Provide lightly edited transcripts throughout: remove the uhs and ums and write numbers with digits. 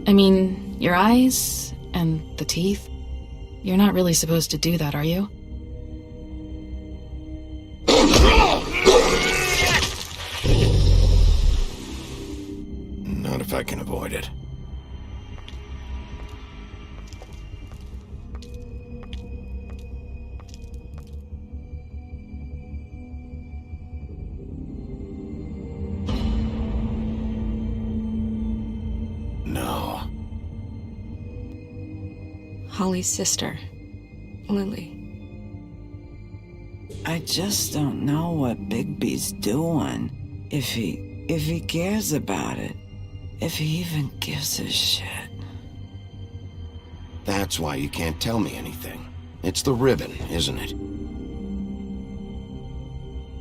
I mean, your eyes and the teeth. You're not really supposed to do that, are you? Not if I can avoid it. No. Holly's sister, Lily. I just don't know what Bigby's doing. If he cares about it. If he even gives a shit. That's why you can't tell me anything. It's the ribbon, isn't it?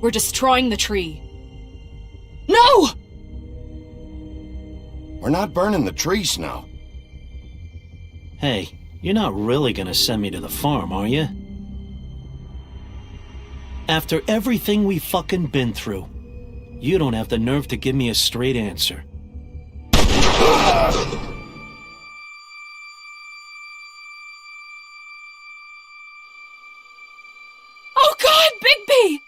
We're destroying the tree. No! We're not burning the tree, Snow. Hey, you're not really gonna send me to the farm, are you? After everything we fucking been through, you don't have the nerve to give me a straight answer. Oh God, Bigby!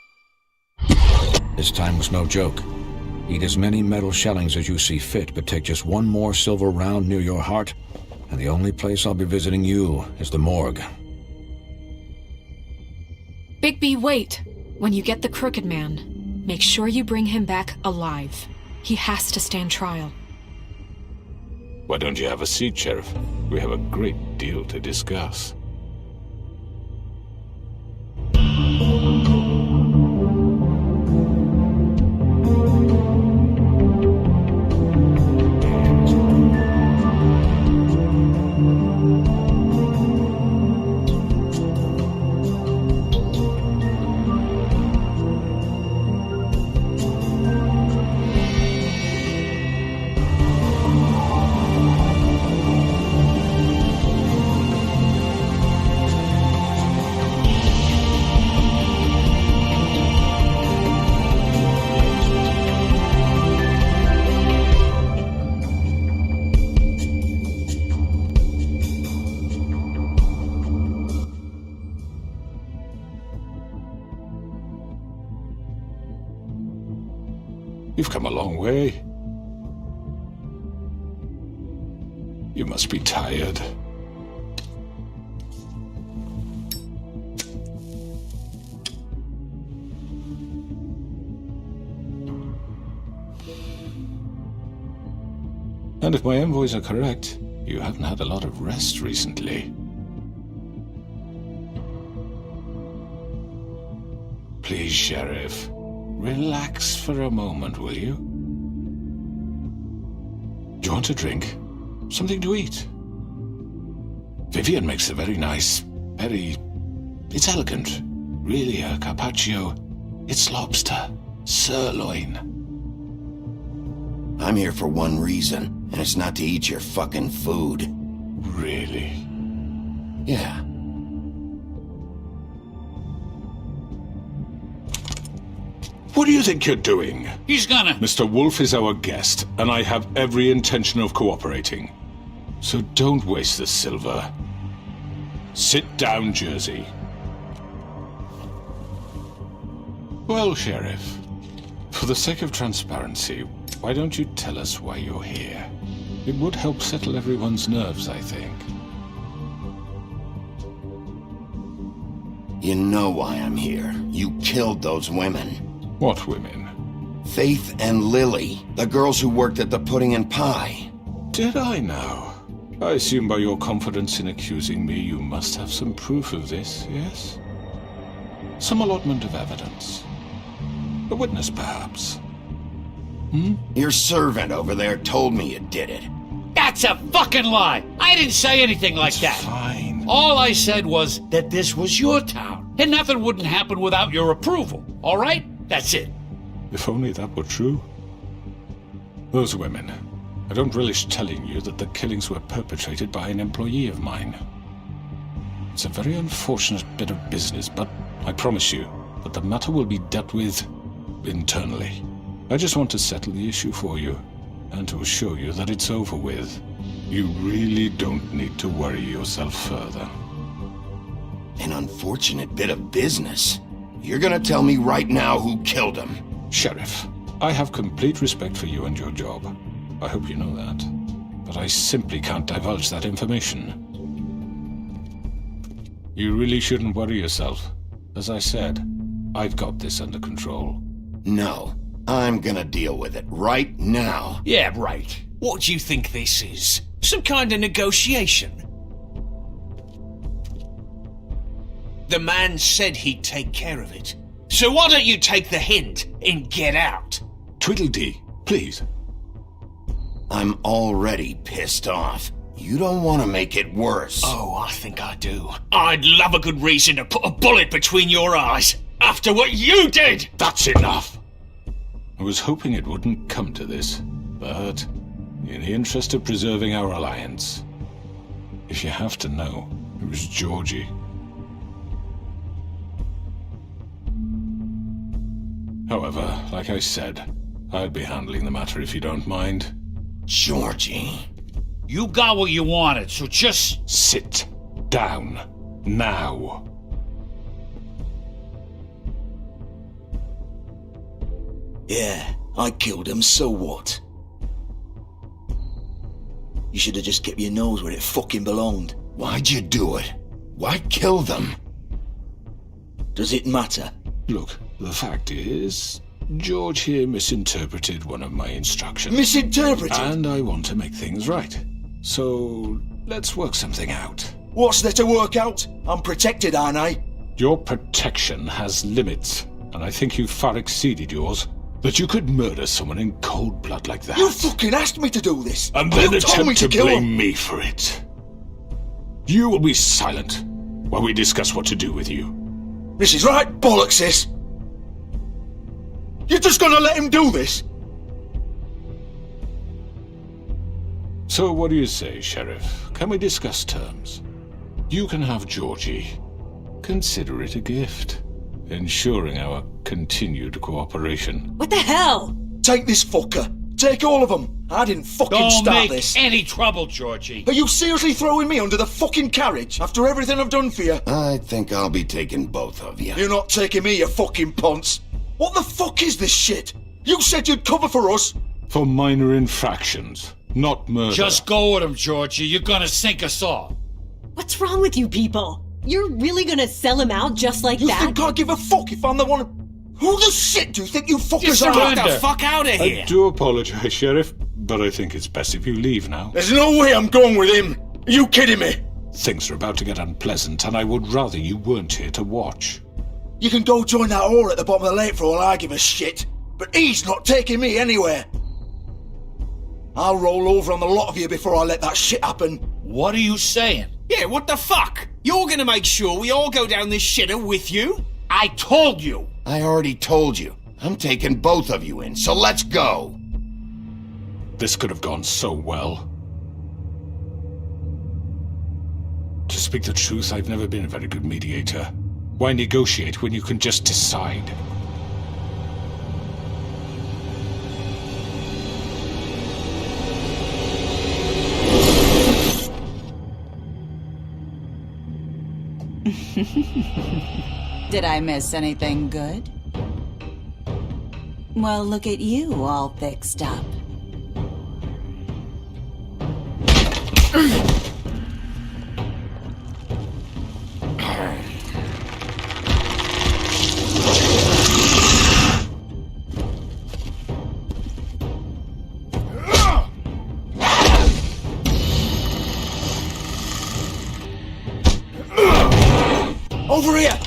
This time was no joke. Eat as many metal shellings as you see fit, but take just one more silver round near your heart, and the only place I'll be visiting you is the morgue. Bigby, wait. When you get the Crooked Man, make sure you bring him back alive. He has to stand trial. Why don't you have a seat, Sheriff? We have a great deal to discuss. You've come a long way. You must be tired. And if my envoys are correct, you haven't had a lot of rest recently. Please, Sheriff. Relax for a moment, will you? Do you want a drink? Something to eat? Vivian makes a very nice, it's elegant. Really a carpaccio. It's lobster. Sirloin. I'm here for one reason, and it's not to eat your fucking food. Really? Yeah. What do you think you're doing? He's gonna... Mr. Wolf is our guest, and I have every intention of cooperating. So don't waste the silver. Sit down, Jersey. Well, Sheriff, for the sake of transparency, why don't you tell us why you're here? It would help settle everyone's nerves, I think. You know why I'm here. You killed those women. What women? Faith and Lily, the girls who worked at the Pudding and Pie. Did I now? I assume by your confidence in accusing me, you must have some proof of this, yes? Some allotment of evidence. A witness, perhaps. Your servant over there told me you did it. That's a fucking lie! I didn't say anything like that. Fine. All I said was that this was your town, and nothing wouldn't happen without your approval, all right? That's it. If only that were true. Those women. I don't relish telling you that the killings were perpetrated by an employee of mine. It's a very unfortunate bit of business, but I promise you that the matter will be dealt with internally. I just want to settle the issue for you, and to assure you that it's over with. You really don't need to worry yourself further. An unfortunate bit of business? You're gonna tell me right now who killed him? Sheriff, I have complete respect for you and your job. I hope you know that. But I simply can't divulge that information. You really shouldn't worry yourself. As I said, I've got this under control. No, I'm gonna deal with it right now. Yeah, right. What do you think this is? Some kind of negotiation? The man said he'd take care of it. So why don't you take the hint and get out? Tweedledee, please. I'm already pissed off. You don't want to make it worse. Oh, I think I do. I'd love a good reason to put a bullet between your eyes after what you did! That's enough! I was hoping it wouldn't come to this, but in the interest of preserving our alliance, if you have to know, it was Georgie. However, like I said, I'll be handling the matter if you don't mind. Georgie. You got what you wanted, so just... Sit down. Now. Yeah, I killed him, so what? You should have just kept your nose where it fucking belonged. Why'd you do it? Why kill them? Does it matter? Look, the fact is, George here misinterpreted one of my instructions. Misinterpreted? And I want to make things right. So, let's work something out. What's there to work out? I'm protected, aren't I? Your protection has limits, and I think you've far exceeded yours. That you could murder someone in cold blood like that. You fucking asked me to do this! And then you told me attempt to kill blame him. me for it. You will be silent while we discuss what to do with you. This is right bollocks, sis! You're just gonna let him do this? So what do you say, Sheriff? Can we discuss terms? You can have Georgie. Consider it a gift, ensuring our continued cooperation. What the hell? Take this fucker. Take all of them. I didn't fucking Don't start make this. any trouble, Georgie. Are you seriously throwing me under the fucking carriage after everything I've done for you? I think I'll be taking both of you. You're not taking me, you fucking ponce. What the fuck is this shit? You said you'd cover for us. For minor infractions, not murder. Just go with him, Georgie. You're gonna sink us all. What's wrong with you people? You're really gonna sell him out just like You that? think I give a fuck if I'm the one... Who the shit do you think you fuckers Just are? surrender. Get the fuck out of here! I do apologize, Sheriff, but I think it's best if you leave now. There's no way I'm going with him. Are you kidding me? Things are about to get unpleasant, and I would rather you weren't here to watch. You can go join that whore at the bottom of the lake for all I give a shit. But he's not taking me anywhere. I'll roll over on the lot of you before I let that shit happen. What are you saying? Yeah, what the fuck? You're gonna make sure we all go down this shitter with you? I told you. I already told you. I'm taking both of you in, so let's go. This could have gone so well. To speak the truth, I've never been a very good mediator. Why negotiate when you can just decide? Did I miss anything good? Well, look at you all fixed up. Over here!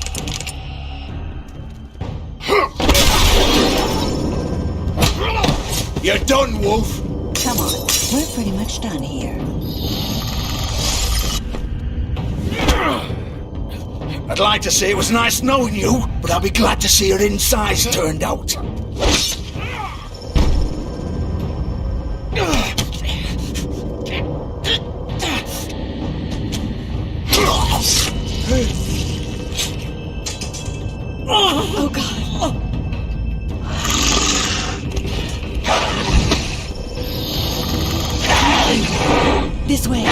You're done, Wolf! Come on, we're pretty much done here. I'd like to say it was nice knowing you, but I'll be glad to see your insides turned out. Oh, God. This way.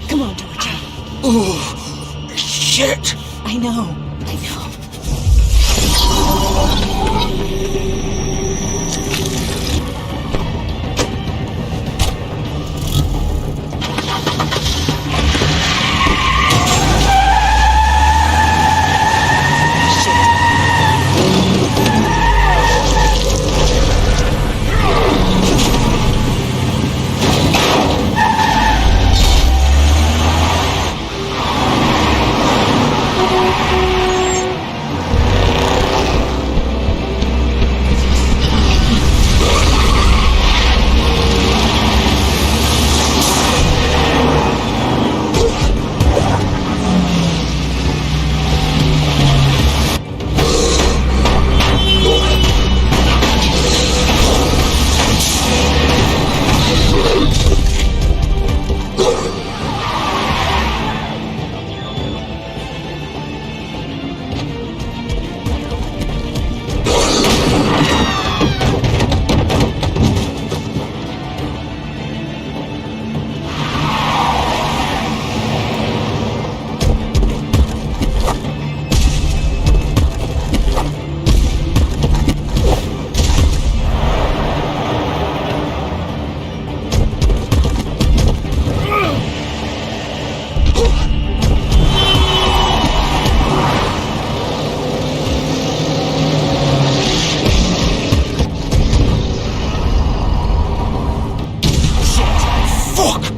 Come on, Georgie. Oh, shit! I know.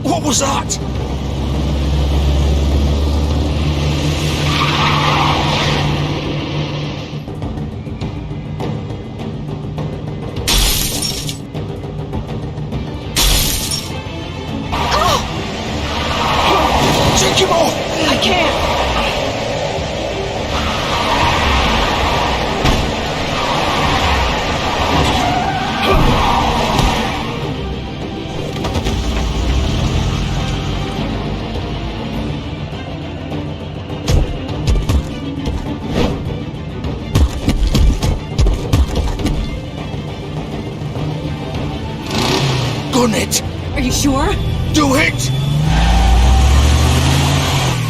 What was that? Take him off! I can't. Gun it! Are you sure? Do it!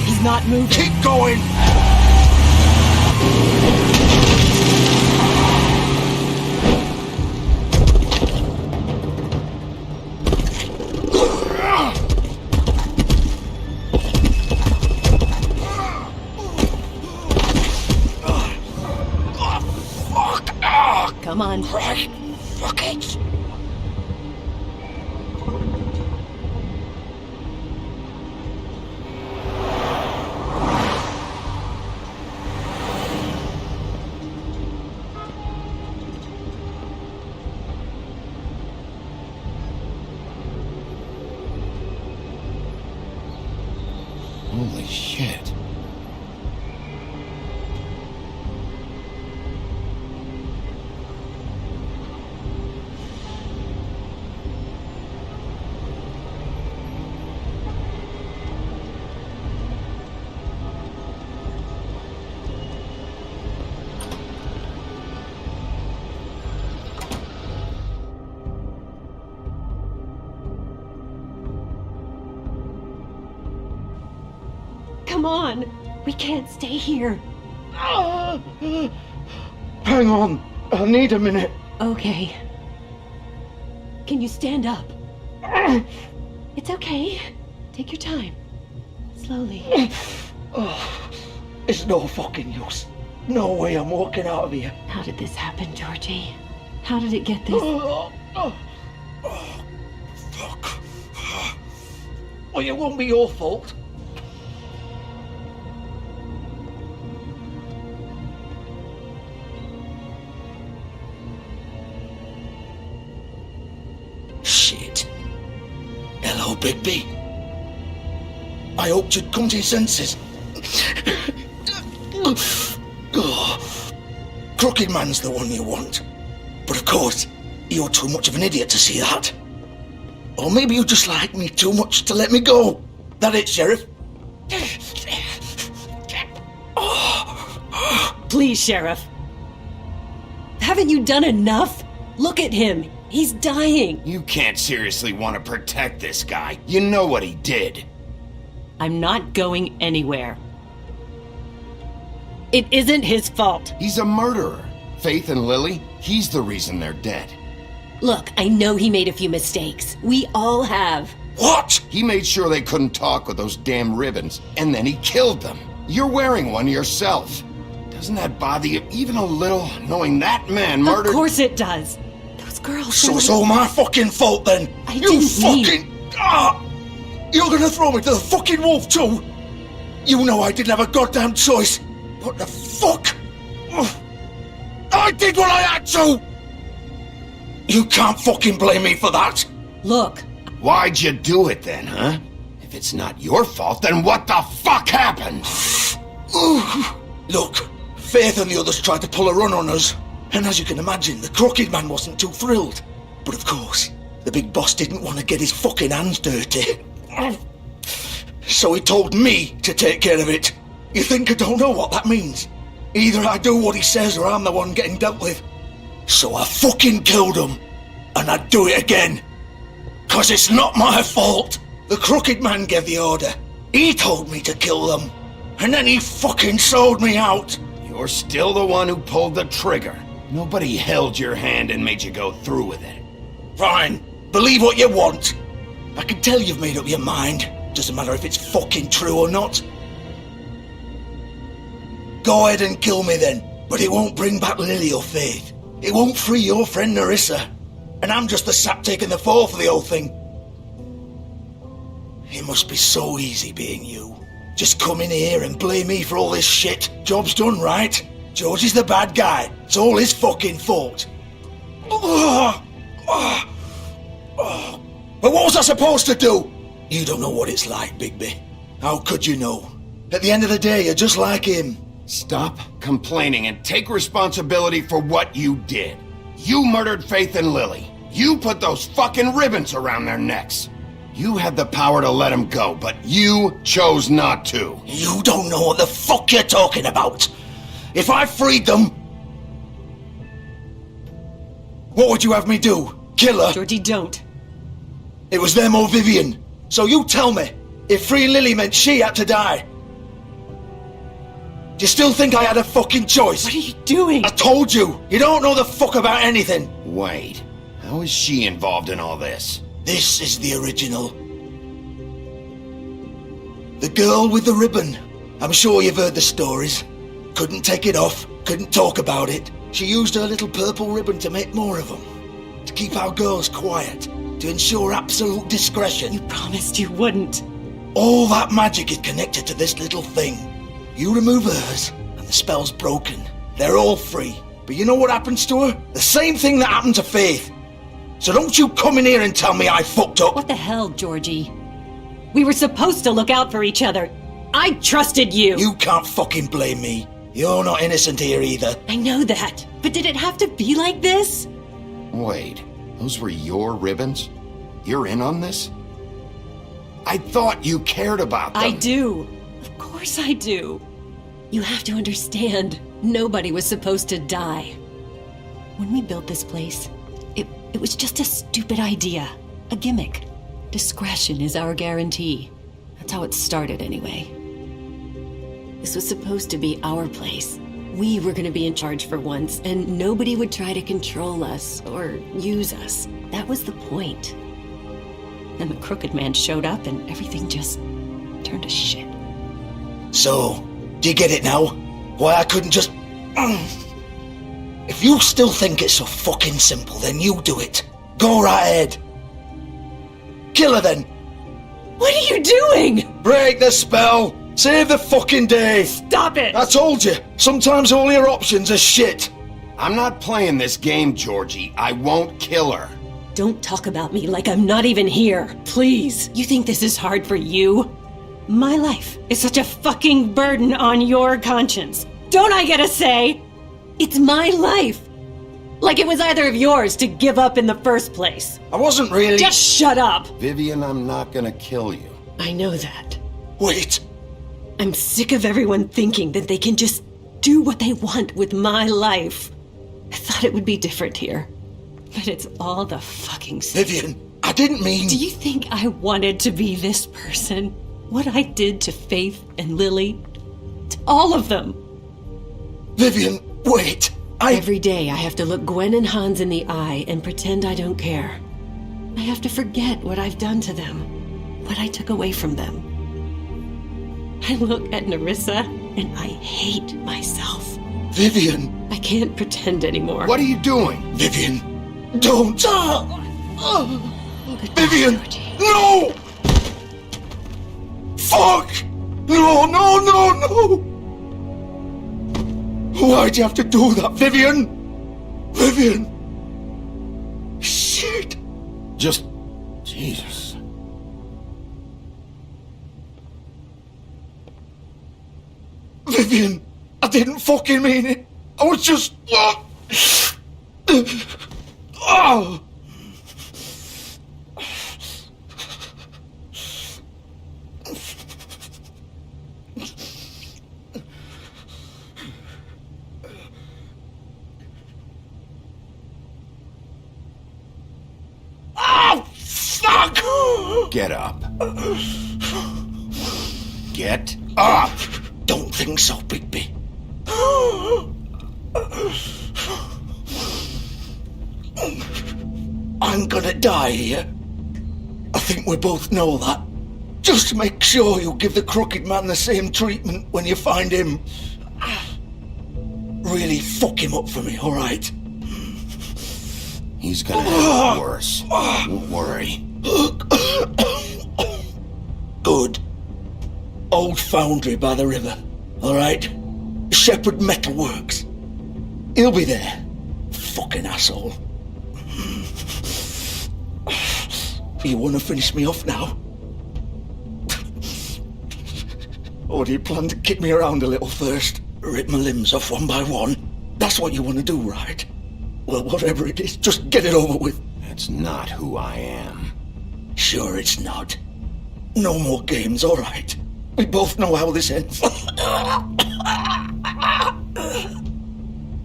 He's not moving. Keep going! Come on. Right. Fuck it! Holy shit. Come on. We can't stay here. Hang on. I need a minute. Okay. Can you stand up? It's okay. Take your time. Slowly. It's no fucking use. No way I'm walking out of here. How did this happen, Georgie? How did it get this? Fuck. Well, it won't be your fault. Bigby. I hoped you'd come to your senses. Crooked Man's the one you want. But of course, you're too much of an idiot to see that. Or maybe you just like me too much to let me go. That it, Sheriff? Please, Sheriff. Haven't you done enough? Look at him. He's dying. You can't seriously want to protect this guy. You know what he did. I'm not going anywhere. It isn't his fault. He's a murderer. Faith and Lily, he's the reason they're dead. Look, I know he made a few mistakes. We all have. What? He made sure they couldn't talk with those damn ribbons, and then he killed them. You're wearing one yourself. Doesn't that bother you even a little, knowing that man murdered— Of course it does. Those girls— So it's all my fucking fault then? You fucking— You're gonna throw me to the fucking wolf too? You know I didn't have a goddamn choice. What the fuck? I did what I had to! You can't fucking blame me for that. Look. Why'd you do it then, huh? If it's not your fault, then what the fuck happened? Look, Faith and the others tried to pull a run on us. And as you can imagine, the Crooked Man wasn't too thrilled. But of course, the big boss didn't want to get his fucking hands dirty. So he told me to take care of it. You think I don't know what that means? Either I do what he says or I'm the one getting dealt with. So I fucking killed him. And I'd do it again. 'Cause it's not my fault. The Crooked Man gave the order. He told me to kill them. And then he fucking sold me out. You're still the one who pulled the trigger. Nobody held your hand and made you go through with it. Fine. Believe what you want. I can tell you've made up your mind. Doesn't matter if it's fucking true or not. Go ahead and kill me then. But it won't bring back Lily or Faith. It won't free your friend Nerissa. And I'm just the sap taking the fall for the whole thing. It must be so easy being you. Just come in here and blame me for all this shit. Job's done, right? George is the bad guy. It's all his fucking fault. But what was I supposed to do? You don't know what it's like, Bigby. How could you know? At the end of the day, you're just like him. Stop complaining and take responsibility for what you did. You murdered Faith and Lily. You put those fucking ribbons around their necks. You had the power to let them go, but you chose not to. You don't know what the fuck you're talking about. If I freed them, what would you have me do? Kill her? Georgie, don't. It was them or Vivian. So you tell me, if freeing Lily meant she had to die, do you still think I had a fucking choice? What are you doing? I told you, you don't know the fuck about anything. Wait, how is she involved in all this? This is the original. The girl with the ribbon. I'm sure you've heard the stories. Couldn't take it off, couldn't talk about it. She used her little purple ribbon to make more of them. To keep our girls quiet. To ensure absolute discretion. You promised you wouldn't. All that magic is connected to this little thing. You remove hers, and the spell's broken. They're all free. But you know what happens to her? The same thing that happened to Faith. So don't you come in here and tell me I fucked up. What the hell, Georgie? We were supposed to look out for each other. I trusted you. You can't fucking blame me. You're not innocent here either. I know that. But did it have to be like this? Wait, those were your ribbons? You're in on this? I thought you cared about them. I do. Of course I do. You have to understand, nobody was supposed to die. When we built this place, it was just a stupid idea. A gimmick. Discretion is our guarantee. That's how it started anyway. This was supposed to be our place. We were going to be in charge for once, and nobody would try to control us or use us. That was the point. Then the Crooked Man showed up and everything just turned to shit. So, do you get it now? Why I couldn't just... If you still think it's so fucking simple, then you do it. Go right ahead. Kill her then. What are you doing? Break the spell. Save the fucking day. Stop it. I told you. Sometimes all your options are shit. I'm not playing this game, Georgie. I won't kill her. Don't talk about me like I'm not even here, please. You think this is hard for you? My life is such a fucking burden on your conscience. Don't I get a say? It's my life. Like it was either of yours to give up in the first place. I wasn't really... Just shut up! Vivian, I'm not gonna kill you. I know that. Wait. I'm sick of everyone thinking that they can just do what they want with my life. I thought it would be different here. But it's all the fucking same. Vivian, I didn't mean... Do you think I wanted to be this person? What I did to Faith and Lily? To all of them? Vivian, wait. Every day I have to look Gwen and Hans in the eye and pretend I don't care. I have to forget what I've done to them, what I took away from them. I look at Nerissa and I hate myself. Vivian! I can't pretend anymore. What are you doing? Vivian, don't! Vivian, no! Fuck! No, no, no, no! Why'd you have to do that, Vivian? Vivian! Shit! Just... Jesus. Vivian, I didn't fucking mean it. I was just... Oh! Get up. Get up! Don't think so, Bigby. I'm gonna die here. I think we both know that. Just make sure you give the crooked man the same treatment when you find him. Really fuck him up for me, alright? He's gonna have it worse. Don't worry. Good. Old foundry by the river, alright? Shepherd Metalworks. He'll be there. Fucking asshole. You wanna finish me off now? Or do you plan to kick me around a little first? Rip my limbs off one by one? That's what you wanna do, right? Well, whatever it is, just get it over with. That's not who I am. Sure it's not. No more games, alright? We both know how this ends.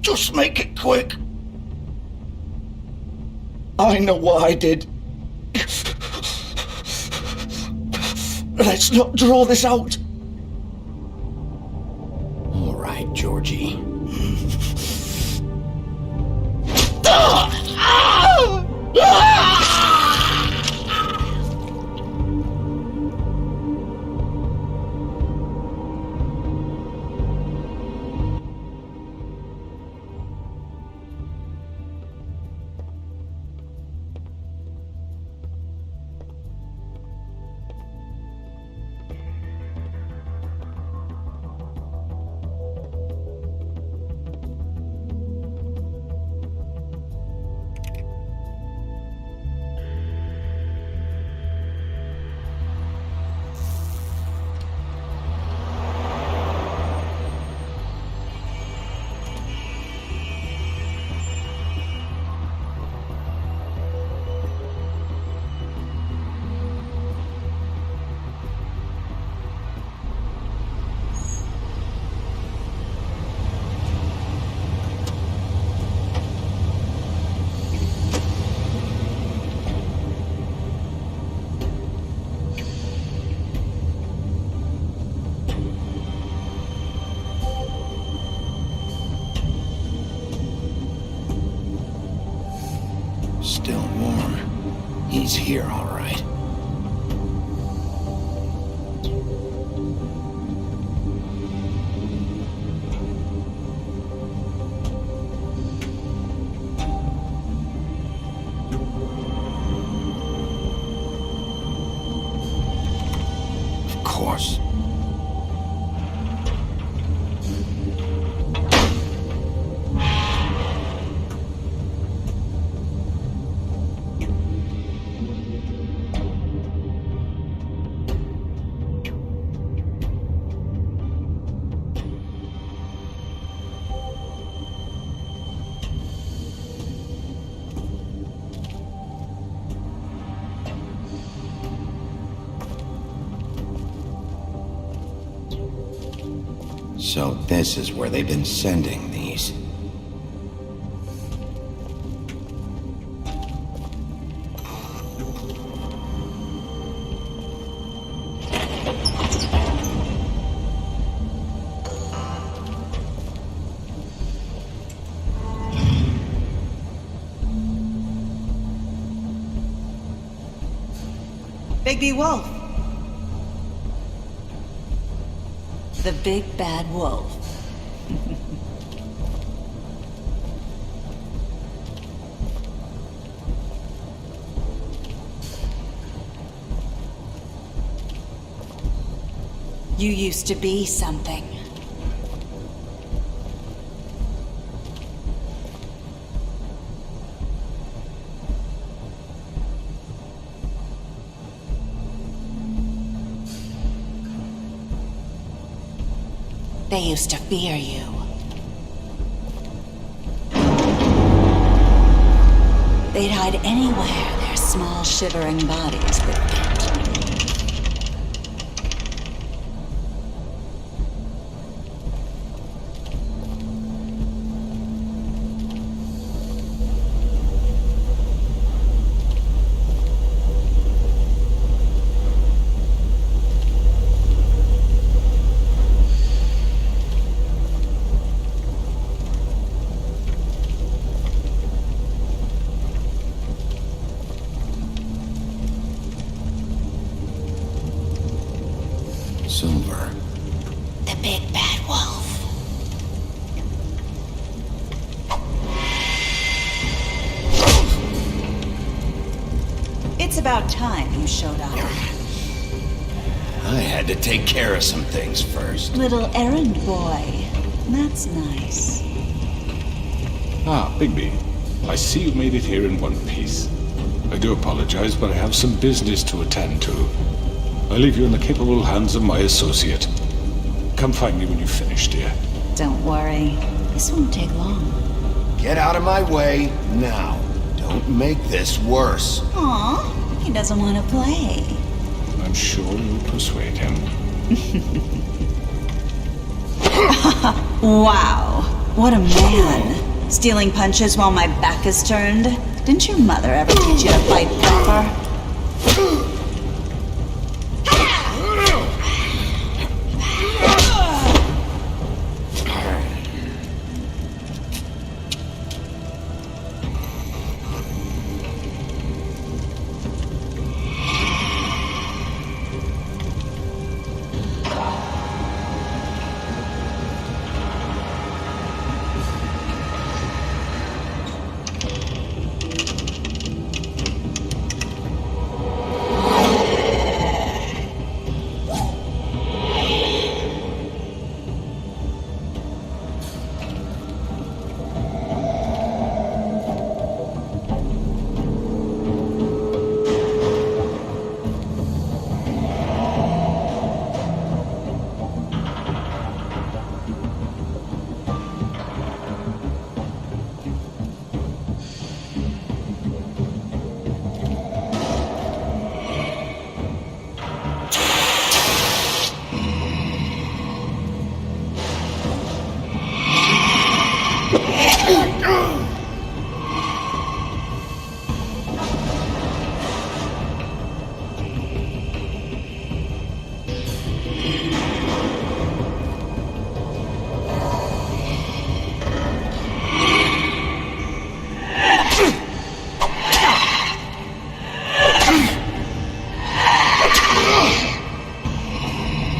Just make it quick. I know what I did. Let's not draw this out. All right, Georgie. Still warm. He's here, all right. Of course. So this is where they've been sending these. Bigby Wolf. The big bad wolf. You used to be something. They used to fear you. They'd hide anywhere their small shivering bodies would fit. Silver. The big bad wolf. It's about time you showed up. I had to take care of some things first. Little errand boy. That's nice. Ah, Bigby. I see you made it here in one piece. I do apologize, but I have some business to attend to. I leave you in the capable hands of my associate. Come find me when you've finished, dear. Don't worry. This won't take long. Get out of my way now. Don't make this worse. Aw, he doesn't want to play. I'm sure you'll persuade him. Wow, what a man. Stealing punches while my back is turned? Didn't your mother ever teach you to fight proper?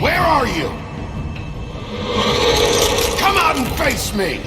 Where are you? Come out and face me!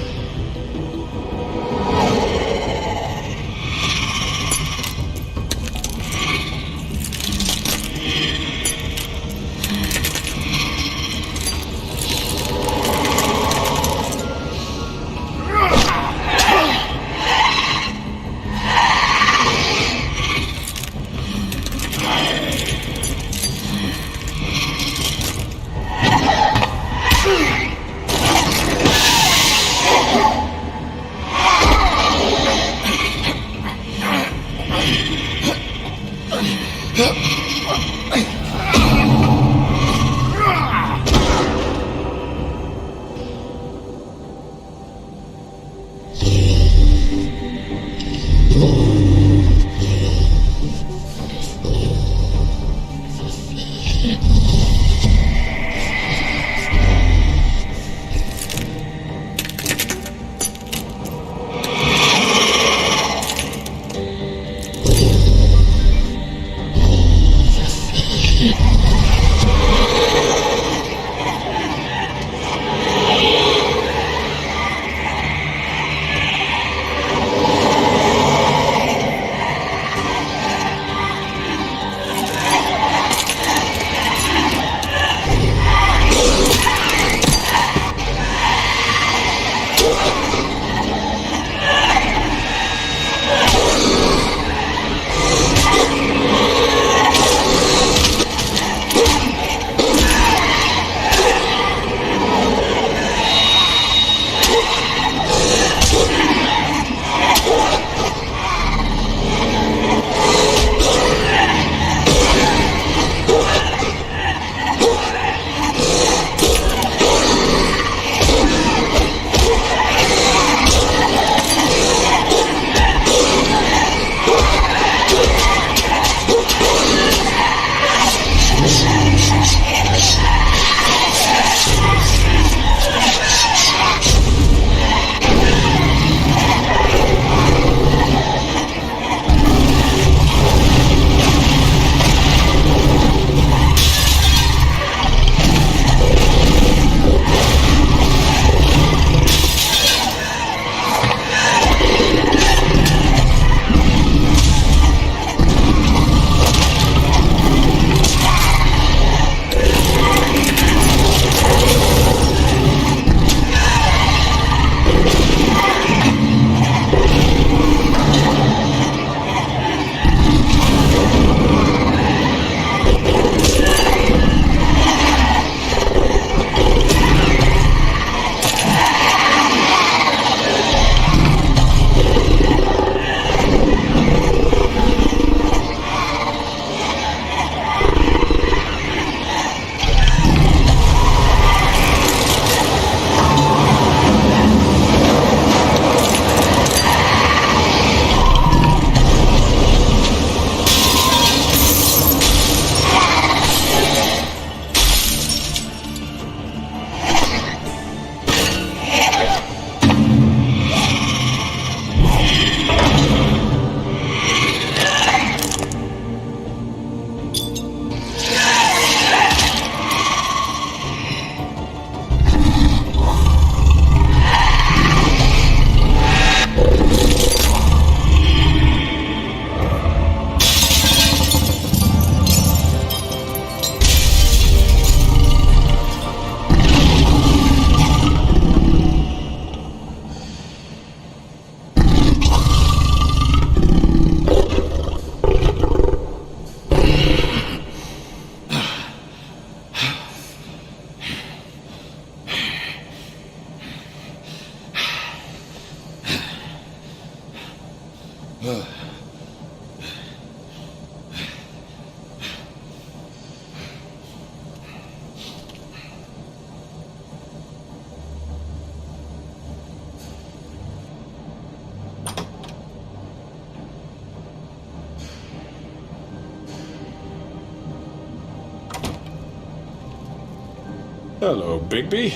Hello, Bigby.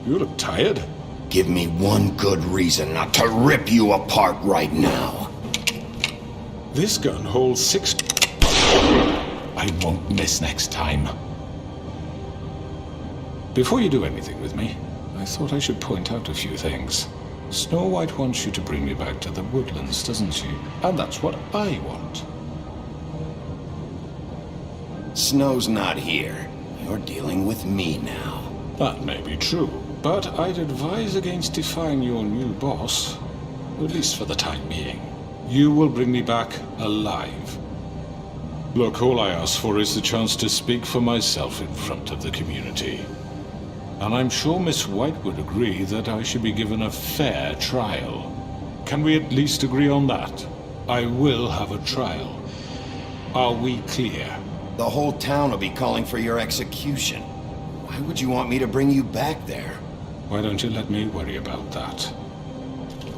You look tired. Give me one good reason not to rip you apart right now. This gun holds 6... I won't miss next time. Before you do anything with me, I thought I should point out a few things. Snow White wants you to bring me back to the woodlands, doesn't she? And that's what I want. Snow's not here. You're dealing with me now. That may be true, but I'd advise against defying your new boss, at least for the time being. You will bring me back alive. Look, all I ask for is the chance to speak for myself in front of the community. And I'm sure Miss White would agree that I should be given a fair trial. Can we at least agree on that? I will have a trial. Are we clear? The whole town will be calling for your execution. Why would you want me to bring you back there? Why don't you let me worry about that?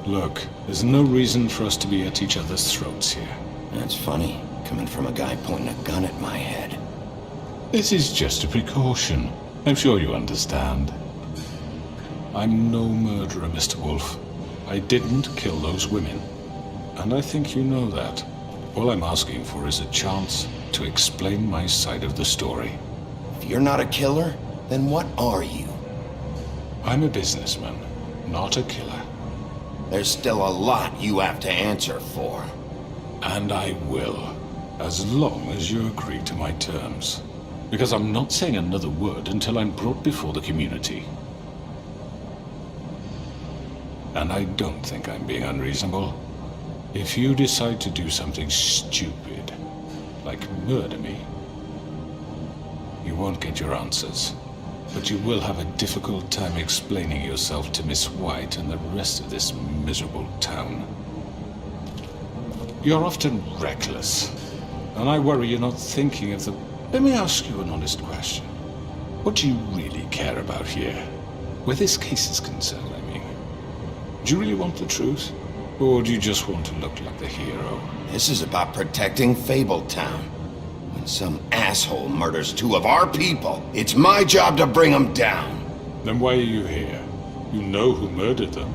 Look, there's no reason for us to be at each other's throats here. That's funny, coming from a guy pointing a gun at my head. This is just a precaution. I'm sure you understand. I'm no murderer, Mr. Wolf. I didn't kill those women. And I think you know that. All I'm asking for is a chance to explain my side of the story. If you're not a killer, then what are you? I'm a businessman, not a killer. There's still a lot you have to answer for. And I will, as long as you agree to my terms. Because I'm not saying another word until I'm brought before the community. And I don't think I'm being unreasonable. If you decide to do something stupid, like murder me, you won't get your answers. But you will have a difficult time explaining yourself to Miss White and the rest of this miserable town. You're often reckless, and I worry you're not thinking of the... Let me ask you an honest question. What do you really care about here? Where this case is concerned, I mean. Do you really want the truth? Or do you just want to look like the hero? This is about protecting Fabletown. When some asshole murders 2 of our people, it's my job to bring them down. Then why are you here? You know who murdered them.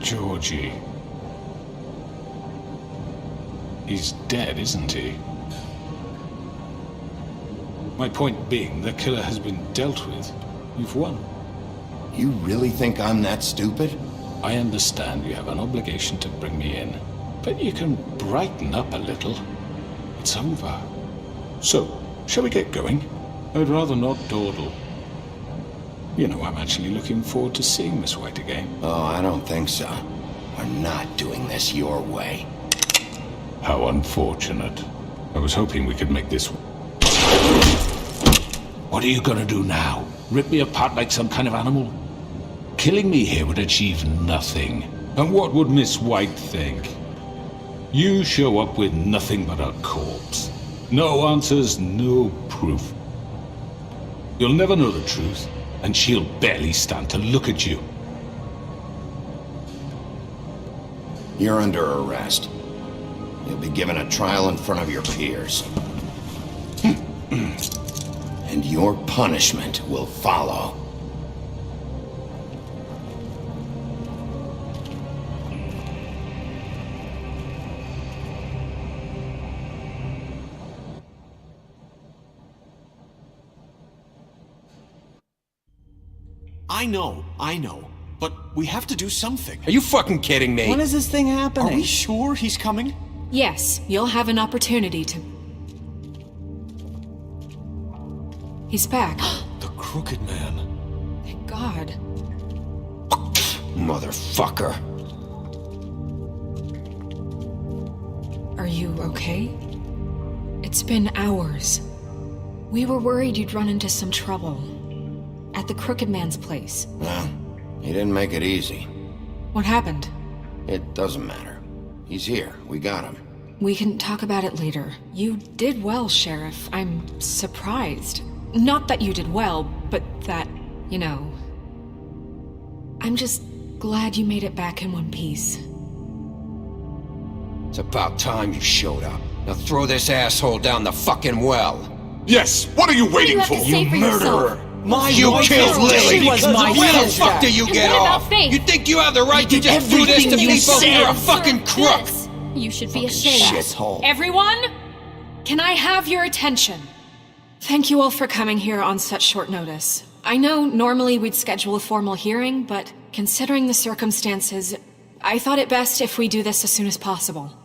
Georgie. He's dead, isn't he? My point being, the killer has been dealt with. You've won. You really think I'm that stupid? I understand you have an obligation to bring me in, but you can brighten up a little. It's over. So, shall we get going? I'd rather not dawdle. You know, I'm actually looking forward to seeing Miss White again. Oh, I don't think so. We're not doing this your way. How unfortunate. I was hoping we could make this... What are you gonna do now? Rip me apart like some kind of animal? Killing me here would achieve nothing. And what would Miss White think? You show up with nothing but a corpse. No answers, no proof. You'll never know the truth, and she'll barely stand to look at you. You're under arrest. You'll be given a trial in front of your peers. And your punishment will follow. I know. But we have to do something. Are you fucking kidding me? When is this thing happening? Are we sure he's coming? Yes, you'll have an opportunity to... He's back. The Crooked Man. Thank God. Motherfucker. Are you okay? It's been hours. We were worried you'd run into some trouble. At the Crooked Man's place. Well, he didn't make it easy. What happened? It doesn't matter. He's here. We got him. We can talk about it later. You did well, Sheriff. I'm surprised. Not that you did well, but that, you know... I'm just glad you made it back in one piece. It's about time you showed up. Now throw this asshole down the fucking well. Yes! What are you waiting have for? to say for yourself? You killed Lily! She was my Where the sister. fuck do you get what about off? Faith? You think you have the right to did just do this to everything you people? said. You're a fucking crook! This. You should be ashamed. Shithole. Everyone, can I have your attention? Thank you all for coming here on such short notice. I know normally we'd schedule a formal hearing, but considering the circumstances, I thought it best if we do this as soon as possible.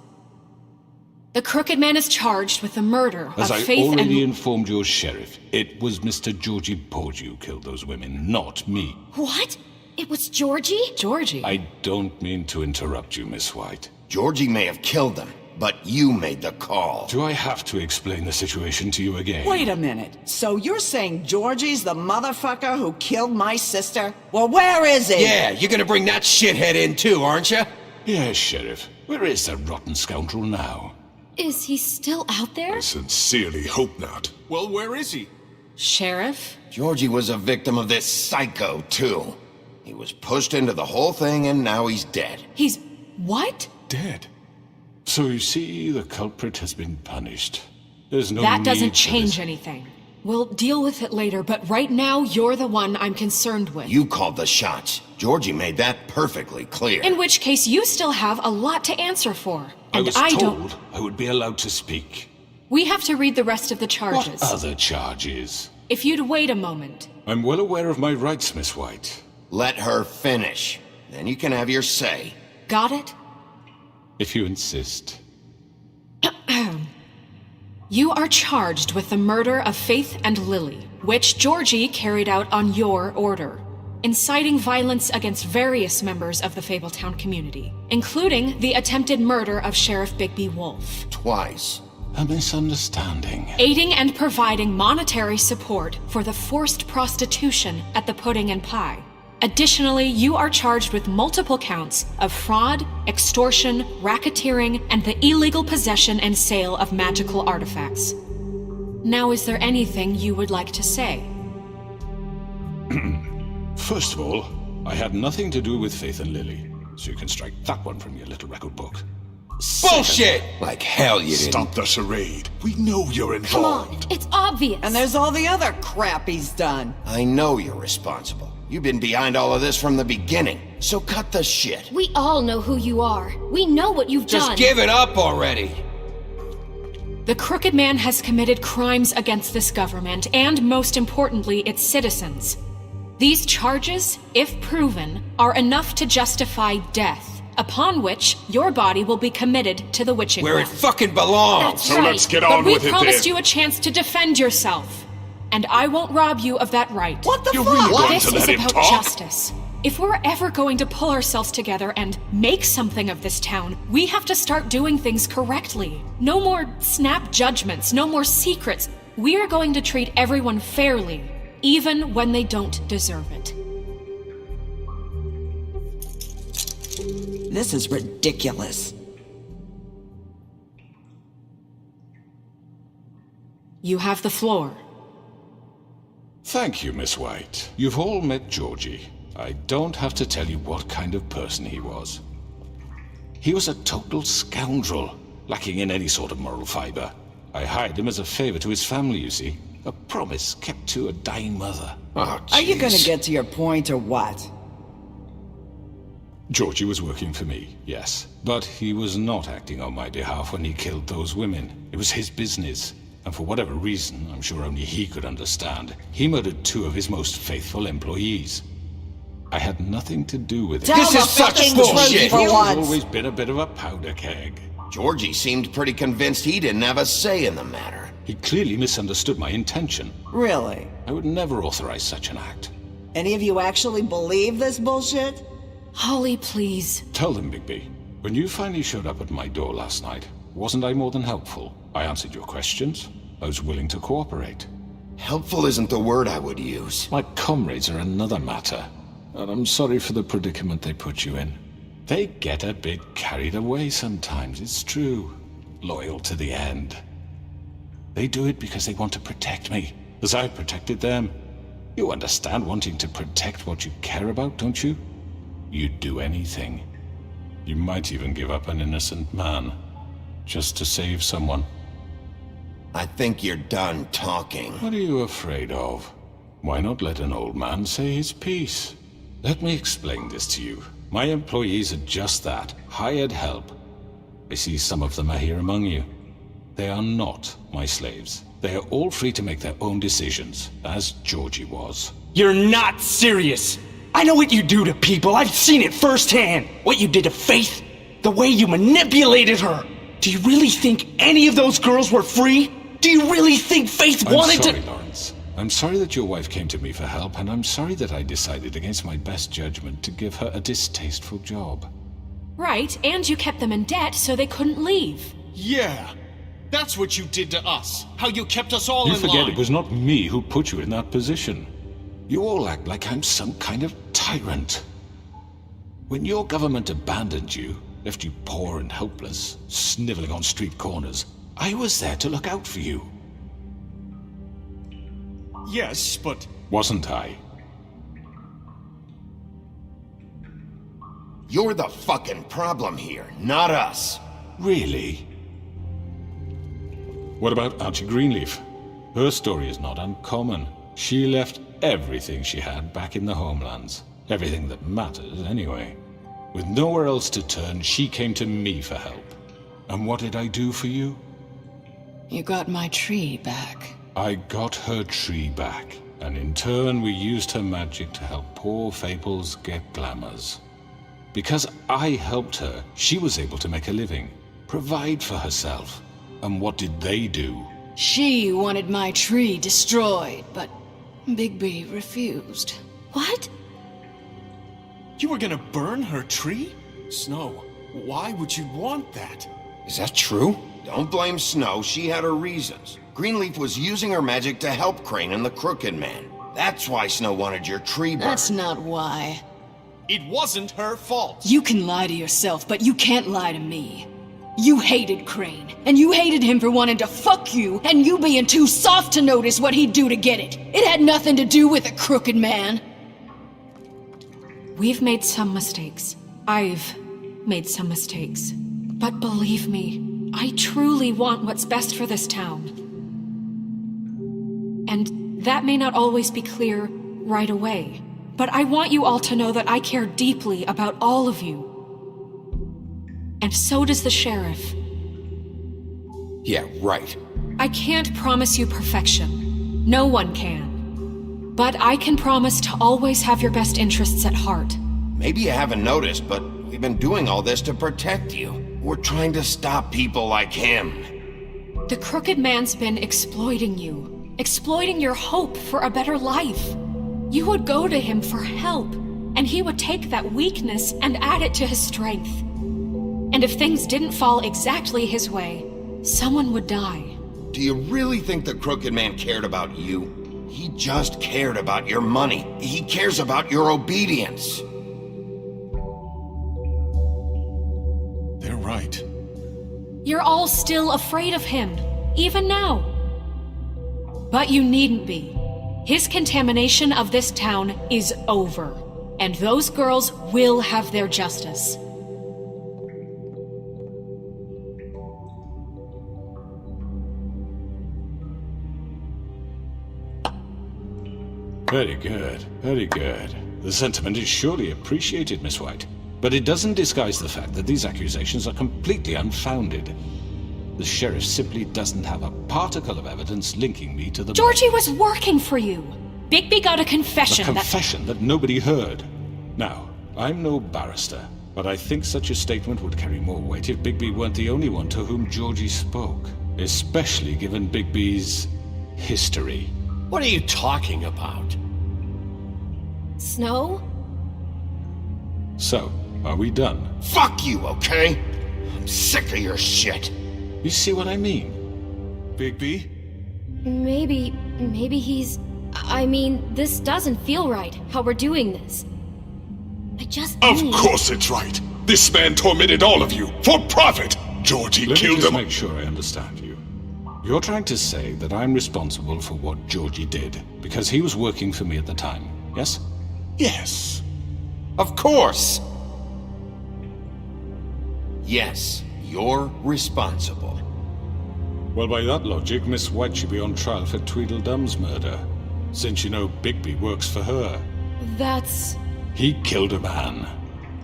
The Crooked Man is charged with the murder As of I Faith already and... informed your sheriff, it was Mr. Georgie Porgy who killed those women, not me. What? It was Georgie? Georgie? I don't mean to interrupt you, Miss White. Georgie may have killed them, but you made the call. Do I have to explain the situation to you again? Wait a minute. So you're saying Georgie's the motherfucker who killed my sister? Well, where is he? Yeah, you're gonna bring that shithead in too, aren't you? Yes, Sheriff. Where is that rotten scoundrel now? Is he still out there? I sincerely hope not. Well, where is he? Sheriff? Georgie was a victim of this psycho, too. He was pushed into the whole thing and now he's dead. He's... what? Dead. So you see, the culprit has been punished. There's no That need doesn't for change this. anything. We'll deal with it later, but right now, you're the one I'm concerned with. You called the shots. Georgie made that perfectly clear. In which case, you still have a lot to answer for. I And was don't... told I would be allowed to speak. We have to read the rest of the charges. What other charges? If you'd wait a moment. I'm well aware of my rights, Miss White. Let her finish. Then you can have your say. Got it? If you insist. You are charged with the murder of Faith and Lily, which Georgie carried out on your order, inciting violence against various members of the Fabletown community, including the attempted murder of Sheriff Bigby Wolf. Twice. A misunderstanding. Aiding and providing monetary support for the forced prostitution at the Pudding and Pie. Additionally, you are charged with multiple counts of fraud, extortion, racketeering, and the illegal possession and sale of magical artifacts. Now, is there anything you would like to say? First of all, I had nothing to do with Faith and Lily, so you can strike that one from your little record book. Bullshit! Like hell you didn't. Stop the charade. We know you're involved. It's obvious. And there's all the other crap he's done. I know you're responsible. You've been behind all of this from the beginning, so cut the shit. We all know who you are. We know what you've done. Just give it up already. The Crooked Man has committed crimes against this government and, most importantly, its citizens. These charges, if proven, are enough to justify death, upon which your body will be committed to the witching Where it well. fucking belongs. That's So right. let's get but on we with it promised then. you a chance to defend yourself. And I won't rob you of that right. What the You're fuck? really going This to is let him about talk? justice. If we're ever going to pull ourselves together and make something of this town, we have to start doing things correctly. No more snap judgments, no more secrets. We are going to treat everyone fairly, even when they don't deserve it. This is ridiculous. You have the floor. Thank you, Miss White. You've all met Georgie. I don't have to tell you what kind of person he was. He was a total scoundrel, lacking in any sort of moral fiber. I hired him as a favor to his family, you see. A promise kept to a dying mother. Oh, Are you gonna jeez. get to your point or what? Georgie was working for me, yes. But he was not acting on my behalf when he killed those women. It was his business. And for whatever reason, I'm sure only he could understand, he murdered 2 of his most faithful employees. I had nothing to do with it. Tell This the is such fucking bullshit. truth for He's once. always been a bit of a powder keg. Georgie seemed pretty convinced he didn't have a say in the matter. He clearly misunderstood my intention. Really? I would never authorize such an act. Any of you actually believe this bullshit? Holly, please. Tell them, Bigby, when you finally showed up at my door last night, wasn't I more than helpful? I answered your questions. I was willing to cooperate. Helpful isn't the word I would use. My comrades are another matter, and I'm sorry for the predicament they put you in. They get a bit carried away sometimes, it's true. Loyal to the end. They do it because they want to protect me, as I protected them. You understand wanting to protect what you care about, don't you? You'd do anything. You might even give up an innocent man, just to save someone. I think you're done talking. What are you afraid of? Why not let an old man say his piece? Let me explain this to you. My employees are just that, hired help. I see some of them are here among you. They are not my slaves. They are all free to make their own decisions, as Georgie was. You're not serious. I know what you do to people. I've seen it firsthand. What you did to Faith, the way you manipulated her. Do you really think any of those girls were free? Do you really think Faith wanted I'm sorry, to... Lawrence. I'm sorry that your wife came to me for help, and I'm sorry that I decided against my best judgment to give her a distasteful job. Right, and you kept them in debt so they couldn't leave. Yeah. That's what you did to us. How you kept us all You in forget line. it was not me who put you in that position. You all act like I'm some kind of tyrant. When your government abandoned you, left you poor and helpless, sniveling on street corners, I was there to look out for you. Yes, but... Wasn't I? You're the fucking problem here, not us. Really? What about Auntie Greenleaf? Her story is not uncommon. She left everything she had back in the homelands. Everything that matters, anyway. With nowhere else to turn, she came to me for help. And what did I do for you? You got my tree back. I got her tree back. And in turn, we used her magic to help poor Faples get glamours. Because I helped her, she was able to make a living, provide for herself. And what did they do? She wanted my tree destroyed, but Bigby refused. What? You were gonna burn her tree? Snow, why would you want that? Is that true? Don't blame Snow, she had her reasons. Greenleaf was using her magic to help Crane and the Crooked Man. That's why Snow wanted your tree burned. That's not why. It wasn't her fault. You can lie to yourself, but you can't lie to me. You hated Crane, and you hated him for wanting to fuck you, and you being too soft to notice what he'd do to get it. It had nothing to do with a Crooked Man. We've made some mistakes. I've made some mistakes. But believe me, I truly want what's best for this town. And that may not always be clear right away. But I want you all to know that I care deeply about all of you. And so does the sheriff. Yeah, right. I can't promise you perfection. No one can. But I can promise to always have your best interests at heart. Maybe you haven't noticed, but we've been doing all this to protect you. We're trying to stop people like him. The Crooked Man's been exploiting you. Exploiting your hope for a better life. You would go to him for help, and he would take that weakness and add it to his strength. And if things didn't fall exactly his way, someone would die. Do you really think the Crooked Man cared about you? He just cared about your money. He cares about your obedience. They're right. You're all still afraid of him, even now. But you needn't be. His contamination of this town is over, and those girls will have their justice. Very good, very good. The sentiment is surely appreciated, Miss White. But it doesn't disguise the fact that these accusations are completely unfounded. The sheriff simply doesn't have a particle of evidence linking me to the... Georgie was working for you. Bigby got a confession A confession that nobody heard. Now, I'm no barrister, but I think such a statement would carry more weight if Bigby weren't the only one to whom Georgie spoke. Especially given Bigby's history. What are you talking about? Snow? So, are we done? Fuck you, okay? I'm sick of your shit. You see what I mean? Bigby? Maybe he's... I mean, this doesn't feel right, how we're doing this. I just Of need... course it's right! This man tormented all of you, for profit! Georgie killed them! Let me just make sure I understand you. You're trying to say that I'm responsible for what Georgie did, because he was working for me at the time, yes? Yes. Of course! Yes, you're responsible. Well, by that logic, Miss White should be on trial for Tweedledum's murder, since you know Bigby works for her. That's... He killed a man.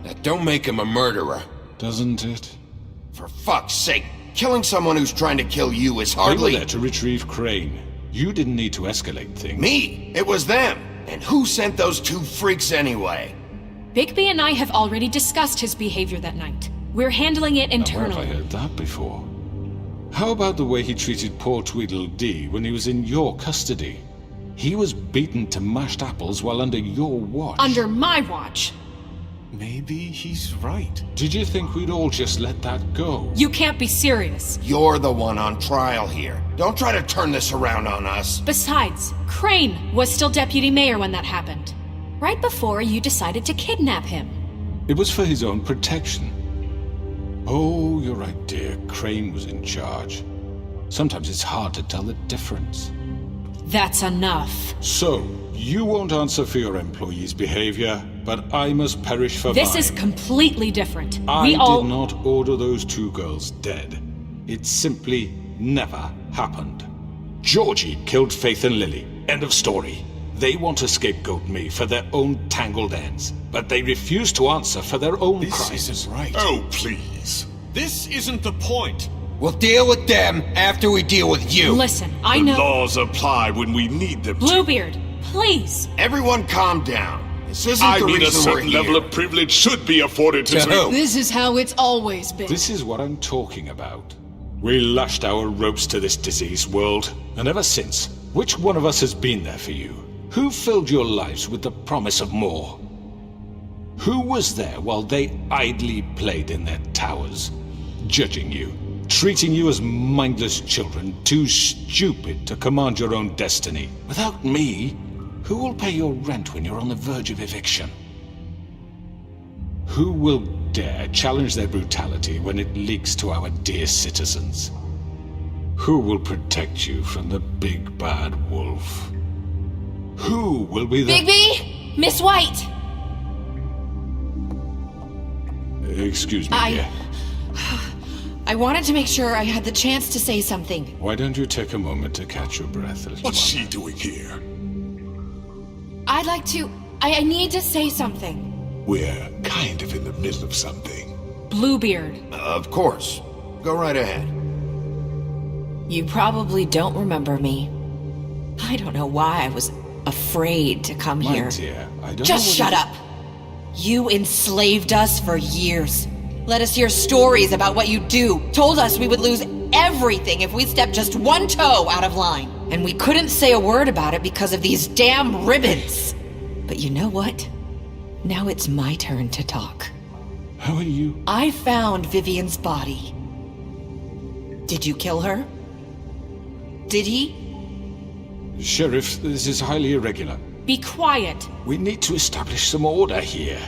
That don't make him a murderer. Doesn't it? For fuck's sake, killing someone who's trying to kill you is They hardly... were there to retrieve Crane. You didn't need to escalate things. Me! It was them! And who sent those two freaks anyway? Bigby and I have already discussed his behavior that night. We're handling it Now, where internally. have I heard that before? How about the way he treated poor Tweedledee when he was in your custody? He was beaten to mashed apples while under your watch. Under my watch. Maybe he's right. Did you think we'd all just let that go? You can't be serious. You're the one on trial here. Don't try to turn this around on us. Besides, Crane was still deputy mayor when that happened. Right before you decided to kidnap him. It was for his own protection. Oh, you're right, dear. Crane was in charge. Sometimes it's hard to tell the difference. That's enough. So, you won't answer for your employees' behavior, but I must perish for This mine. is completely different. I We all... did not order those 2 girls dead. It simply never happened. Georgie killed Faith and Lily. End of story. They want to scapegoat me for their own tangled ends, but they refuse to answer for their own crimes. This isn't right. Oh, please. This isn't the point. We'll deal with them after we deal with you. Listen, I The know... laws apply when we need them to. Bluebeard, please. Everyone calm down. This isn't I the mean, a reason we're certain level here. of privilege should be afforded to To who? This is how it's always been. This is what I'm talking about. We lashed our ropes to this diseased world, and ever since, which one of us has been there for you? Who filled your lives with the promise of more? Who was there while they idly played in their towers, judging you, treating you as mindless children, too stupid to command your own destiny? Without me, who will pay your rent when you're on the verge of eviction? Who will dare challenge their brutality when it leaks to our dear citizens? Who will protect you from the big bad wolf? Who will be the... Bigby! Miss White! Excuse me, dear. I wanted to make sure I had the chance to say something. Why don't you take a moment to catch your breath, little What's one? she doing here? I'd like to... I need to say something. We're kind of in the middle of something. Bluebeard. Of course. Go right ahead. You probably don't remember me. I don't know why I was afraid to come My here. dear, I don't Just know shut up! You enslaved us for years. Let us hear stories about what you do. Told us we would lose everything if we stepped just one toe out of line. And we couldn't say a word about it because of these damn ribbons. But you know what? Now it's my turn to talk. How are you? I found Vivian's body. Did you kill her? Did he? Sheriff, this is highly irregular. Be quiet. We need to establish some order here.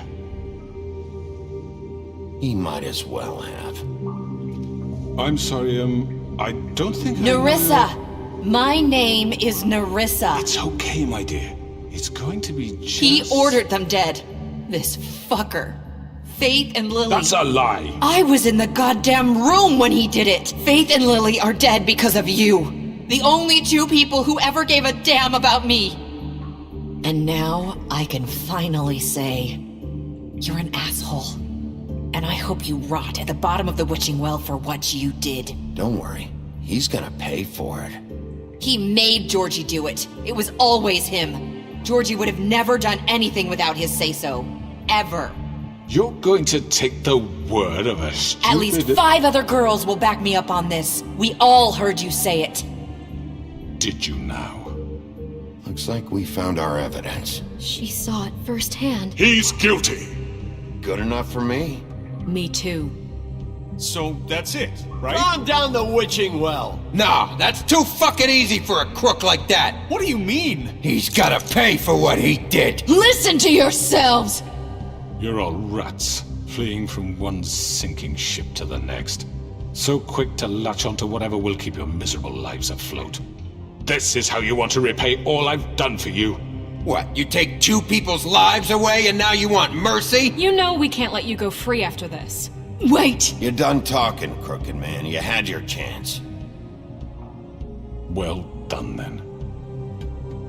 He might as well have. I'm sorry, I don't think Nerissa! My name is Nerissa. It's okay, my dear. It's going to be just... He ordered them dead. This fucker. Faith and Lily. That's a lie. I was in the goddamn room when he did it. Faith and Lily are dead because of you. The only 2 people who ever gave a damn about me. And now I can finally say, you're an asshole. And I hope you rot at the bottom of the witching well for what you did. Don't worry. He's gonna pay for it. He made Georgie do it. It was always him. Georgie would have never done anything without his say-so. Ever. You're going to take the word of a stupid... At least 5 other girls will back me up on this. We all heard you say it. Did you now? Looks like we found our evidence. She saw it firsthand. He's guilty. Good enough for me. Me too. So that's it, right? Calm down the witching well. No, that's too fucking easy for a crook like that. What do you mean? He's gotta pay for what he did. Listen to yourselves! You're all rats, fleeing from one sinking ship to the next. So quick to latch onto whatever will keep your miserable lives afloat. This is how you want to repay all I've done for you. What, you take 2 people's lives away and now you want mercy? You know we can't let you go free after this. Wait! You're done talking, crooked man. You had your chance. Well done, then.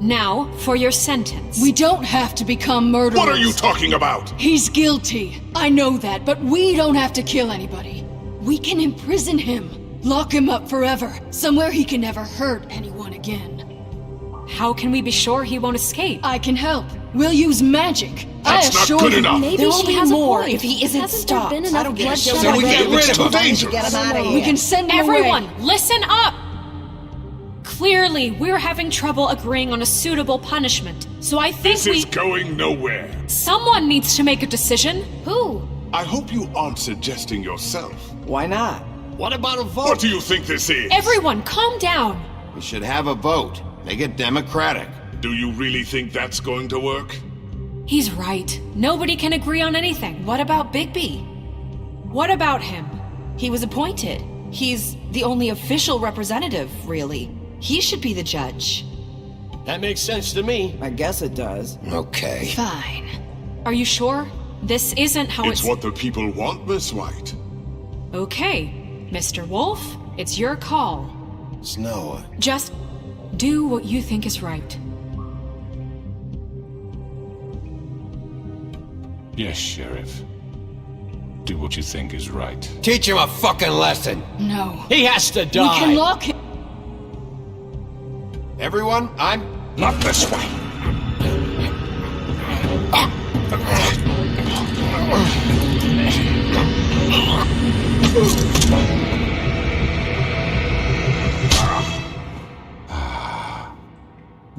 Now, for your sentence. We don't have to become murderers. What are you talking about? He's guilty. I know that, but we don't have to kill anybody. We can imprison him. Lock him up forever. Somewhere he can never hurt anyone again. How can we be sure he won't escape? I can help. We'll use magic. That's I not assure good you. enough. Maybe There will she be has more a point. if he isn't Hasn't stopped. there been enough bloodshed So we get rid of him. Dangerous. Get him out of here. We can send him Everyone, away. listen up! Clearly, we're having trouble agreeing on a suitable punishment. So I think This is going nowhere. someone needs to make a decision. Who? I hope you aren't suggesting yourself. Why not? What about a vote? What do you think this is? Everyone, calm down. We should have a vote. Make it democratic. Do you really think that's going to work? He's right. Nobody can agree on anything. What about Bigby? What about him? He was appointed. He's the only official representative, really. He should be the judge. That makes sense to me. I guess it does. Okay. Fine. Are you sure? This isn't how It's what the people want, Miss White. Okay, Mr. Wolf, it's your call. Snow. Just do what you think is right. Yes, Sheriff. Do what you think is right. Teach him a fucking lesson. No. He has to die. We can lock him. Everyone, I'm... Not this way.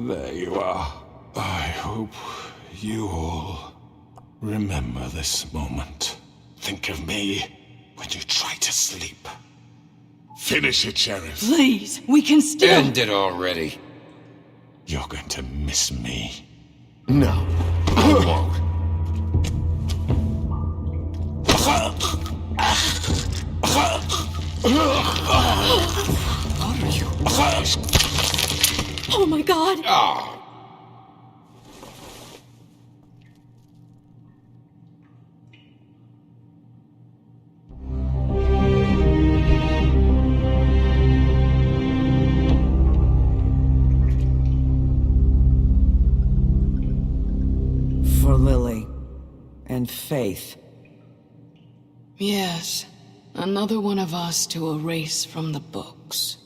There you are. I hope you all remember this moment. Think of me when you try to sleep. Finish it, Sheriff. Please, we can still... End it already. You're going to miss me. No, I won't. What are you? Oh my god! Ah. For Lily and Faith. Yes, another one of us to erase from the books.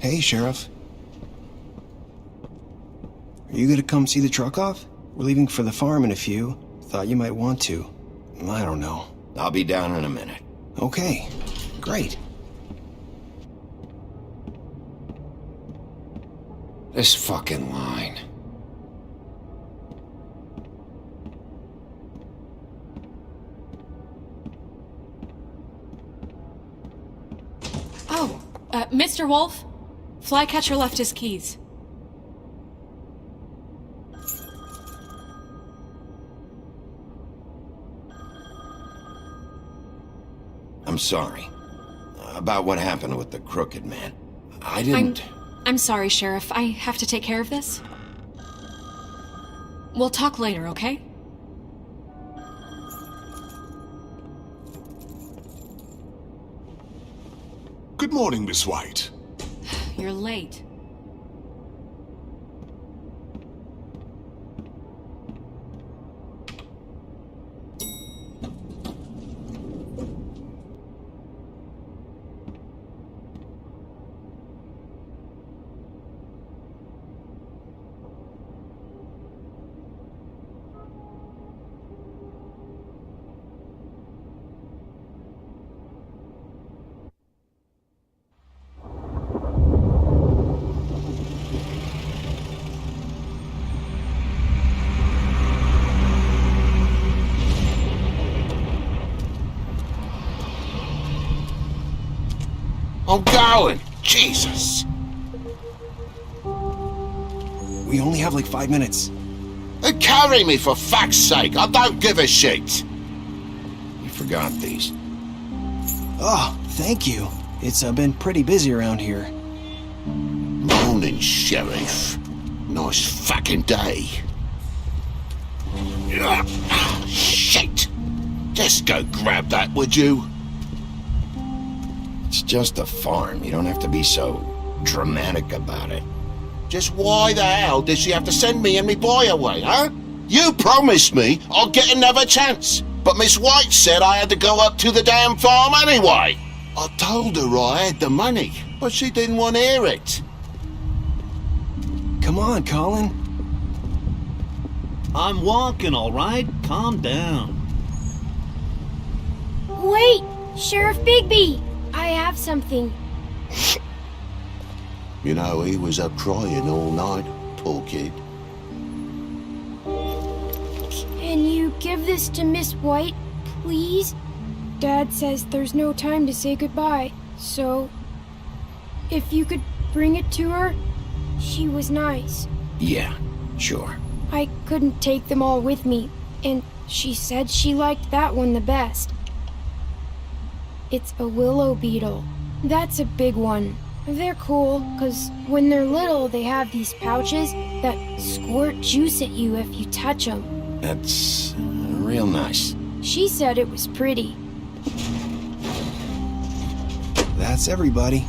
Hey, Sheriff. Are you gonna come see the truck off? We're leaving for the farm in a few. Thought you might want to. I don't know. I'll be down in a minute. Okay, great. This fucking line. Oh, Mr. Wolf? Flycatcher left his keys. I'm sorry. About what happened with the crooked man. I didn't... I'm sorry, Sheriff. I have to take care of this. We'll talk later, okay? Good morning, Miss White. You're late. I'm going! Jesus! We only have like 5 minutes. Carry me, for fuck's sake! I don't give a shit! You forgot these. Oh, thank you. It's been pretty busy around here. Morning, Sheriff. Nice fucking day. Shit! Just go grab that, would you? It's just a farm. You don't have to be so dramatic about it. Just why the hell did she have to send me and me boy away, huh? You promised me I'll get another chance, but Miss White said I had to go up to the damn farm anyway. I told her I had the money, but she didn't want to hear it. Come on, Colin. I'm walking, all right? Calm down. Wait! Sheriff Bigby! I have something. You know, he was up crying all night, poor kid. Can you give this to Miss White, please? Dad says there's no time to say goodbye, so if you could bring it to her, she was nice. Yeah, sure. I couldn't take them all with me, and she said she liked that one the best. It's a willow beetle. That's a big one. They're cool, because when they're little, they have these pouches that squirt juice at you if you touch them. That's real nice. She said it was pretty. That's everybody.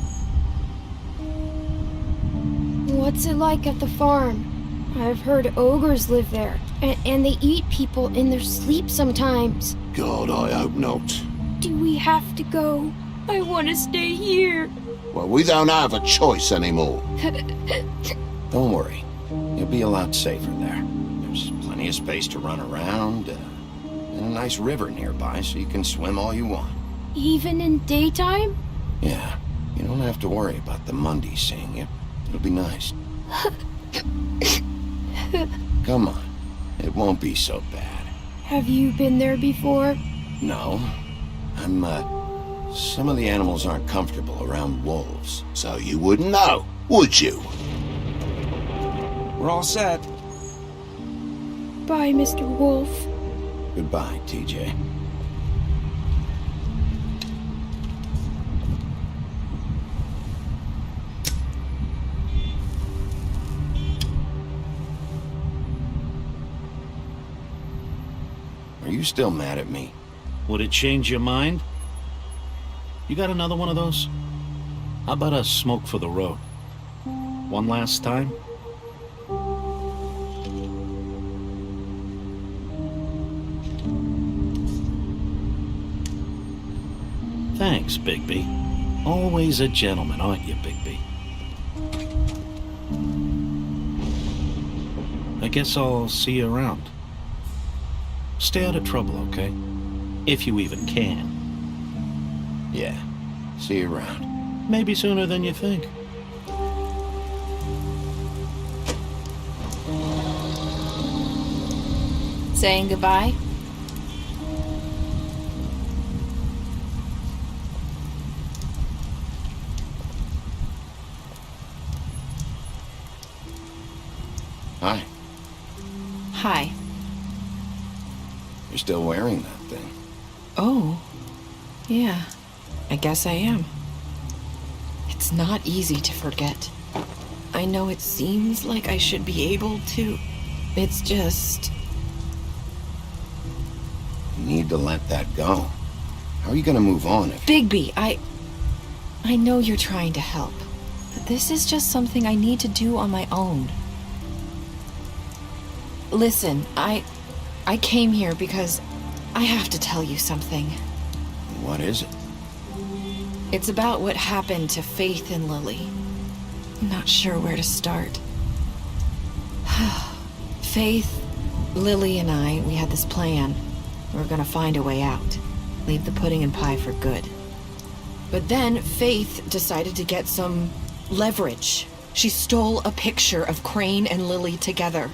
What's it like at the farm? I've heard ogres live there, and they eat people in their sleep sometimes. God, I hope not. Do we have to go? I want to stay here. Well, we don't have a choice anymore. Don't worry. You'll be a lot safer there. There's plenty of space to run around, and a nice river nearby so you can swim all you want. Even in daytime? Yeah, you don't have to worry about the Mundies seeing you. It'll be nice. Come on. It won't be so bad. Have you been there before? No. Some of the animals aren't comfortable around wolves. So you wouldn't know, would you? We're all set. Bye, Mr. Wolf. Goodbye, TJ. Are you still mad at me? Would it change your mind? You got another one of those? How about a smoke for the road? One last time? Thanks, Bigby. Always a gentleman, aren't you, Bigby? I guess I'll see you around. Stay out of trouble, okay? If you even can. Yeah. See you around. Maybe sooner than you think. Saying goodbye? Hi. Hi. You're still wearing that thing. Oh. Yeah. I guess I am. It's not easy to forget. I know it seems like I should be able to. It's just... You need to let that go. How are you gonna move on if... Bigby, I know you're trying to help, but this is just something I need to do on my own. Listen, I came here because I have to tell you something. What is it? It's about what happened to Faith and Lily. I'm not sure where to start. Faith, Lily, and I, we had this plan. We were gonna find a way out. Leave the pudding and pie for good. But then Faith decided to get some leverage. She stole a picture of Crane and Lily together.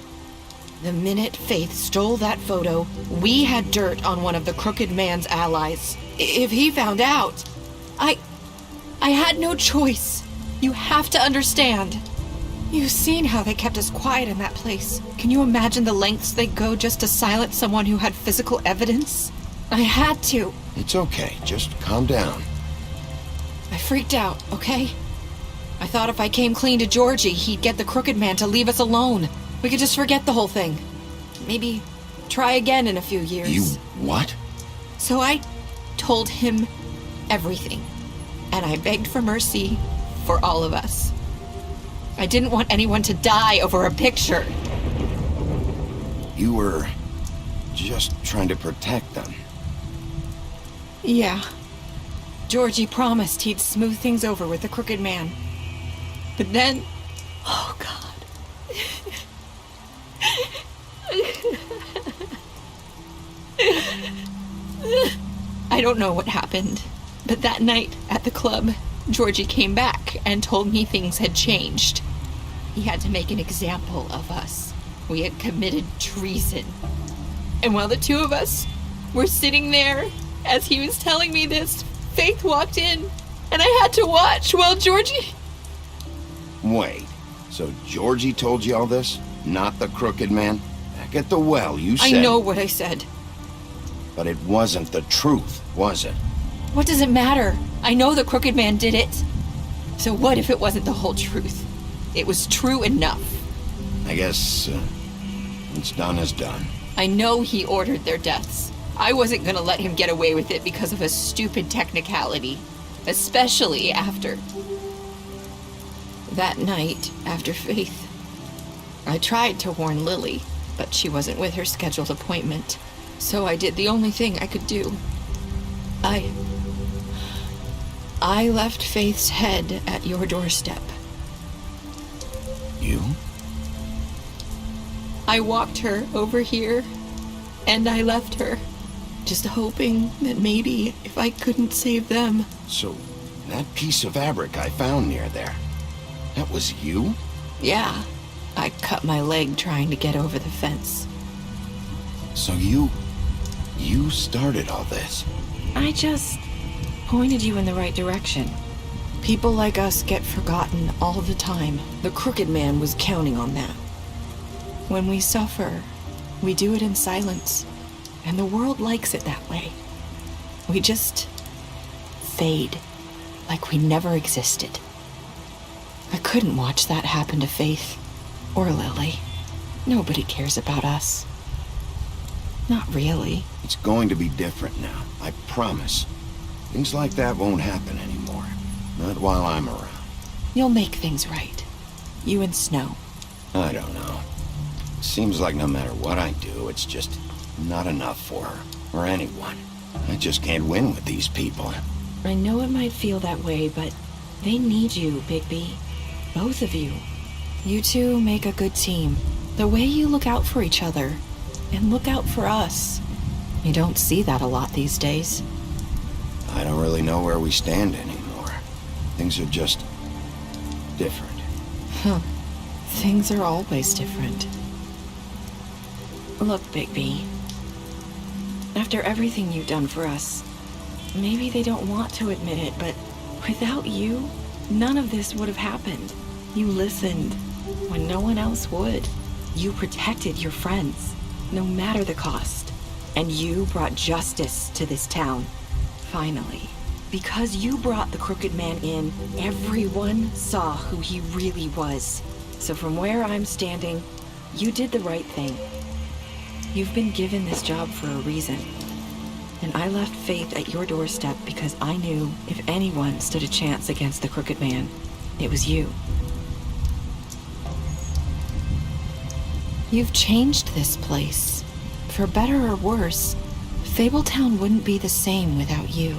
The minute Faith stole that photo, we had dirt on one of the Crooked Man's allies. If he found out, I had no choice. You have to understand. You've seen how they kept us quiet in that place. Can you imagine the lengths they'd go just to silence someone who had physical evidence? I had to. It's okay. Just calm down. I freaked out, okay? I thought if I came clean to Georgie, he'd get the Crooked Man to leave us alone. We could just forget the whole thing. Maybe try again in a few years. You what? So I told him everything. And I begged for mercy for all of us. I didn't want anyone to die over a picture. You were just trying to protect them. Yeah. Georgie promised he'd smooth things over with the Crooked Man. But then... Oh, God. I don't know what happened, but that night at the club, Georgie came back and told me things had changed. He had to make an example of us. We had committed treason. And while the two of us were sitting there, as he was telling me this, Faith walked in, and I had to watch while Georgie... Wait, so Georgie told you all this? Not the crooked man? Back at the well, you said... I know what I said. But it wasn't the truth, was it? What does it matter? I know the crooked man did it. So what if it wasn't the whole truth? It was true enough. I guess, what's done is done. I know he ordered their deaths. I wasn't gonna let him get away with it because of a stupid technicality. Especially after... that night, after Faith. I tried to warn Lily, but she wasn't with her scheduled appointment. So I did the only thing I could do. I left Faith's head at your doorstep. You? I walked her over here, and I left her, just hoping that maybe if I couldn't save them... So, that piece of fabric I found near there, that was you? Yeah, I cut my leg trying to get over the fence. So you started all this? I just pointed you in the right direction. People like us get forgotten all the time. The crooked man was counting on that. When we suffer, we do it in silence, and the world likes it that way. We just fade, like we never existed. I couldn't watch that happen to Faith, or Lily. Nobody cares about us. Not really. It's going to be different now, I promise. Things like that won't happen anymore. Not while I'm around. You'll make things right. You and Snow. I don't know. Seems like no matter what I do, it's just not enough for her, or anyone. I just can't win with these people. I know it might feel that way, but they need you, Bigby. Both of you. You two make a good team. The way you look out for each other, and look out for us. You don't see that a lot these days. I don't really know where we stand anymore. Things are just different. Huh. Things are always different. Look, Bigby. After everything you've done for us, maybe they don't want to admit it, but without you, none of this would have happened. You listened when no one else would. You protected your friends, no matter the cost. And you brought justice to this town. Finally. Because you brought the crooked man in, everyone saw who he really was. So from where I'm standing, you did the right thing. You've been given this job for a reason. And I left Faith at your doorstep because I knew if anyone stood a chance against the crooked man, it was you. You've changed this place. For better or worse, Fabletown wouldn't be the same without you.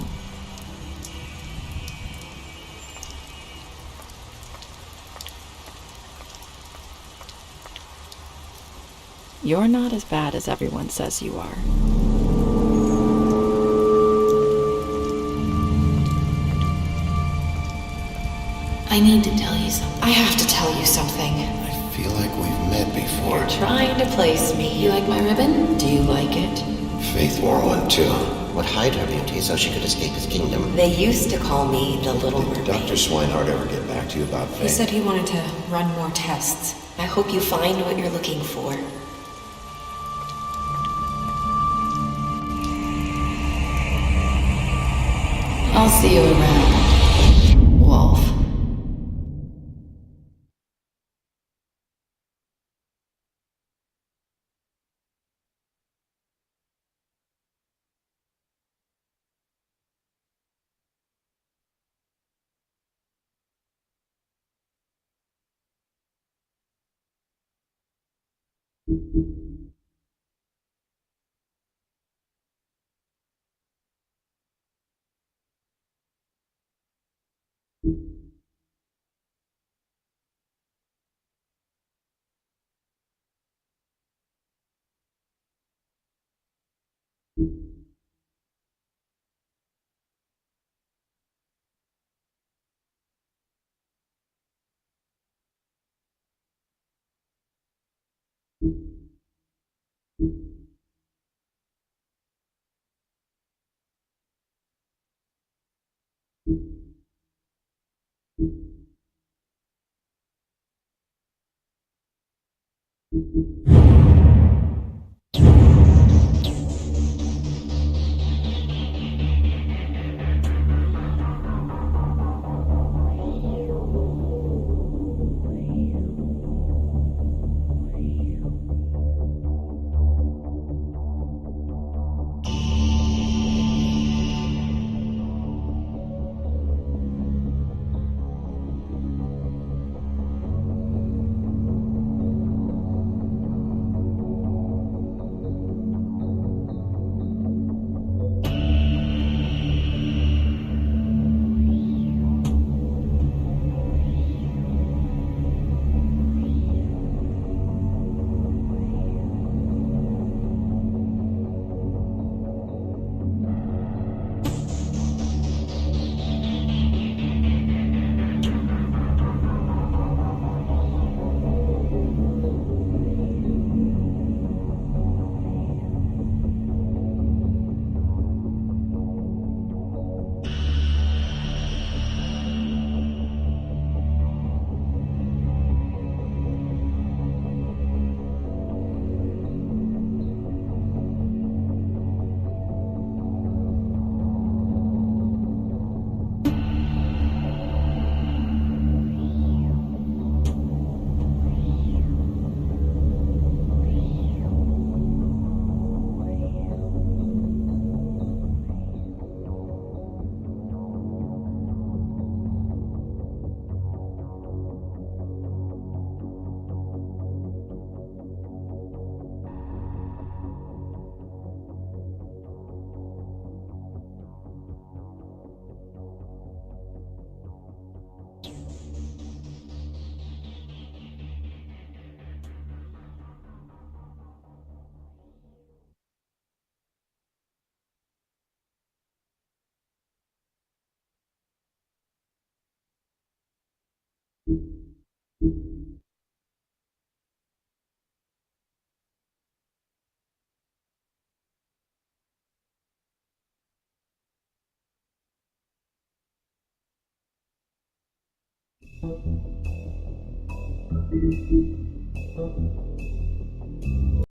You're not as bad as everyone says you are. I need to tell you something. I have to tell you something. I feel like we've met before. You're trying to place me. You like my ribbon? Do you like it? Faith wore one too. Would hide her beauty so she could escape his kingdom. They used to call me the Little Mermaid. Did Dr. Swinehart ever get back to you about Faith? He said he wanted to run more tests. I hope you find what you're looking for. I'll see you around, Wolf.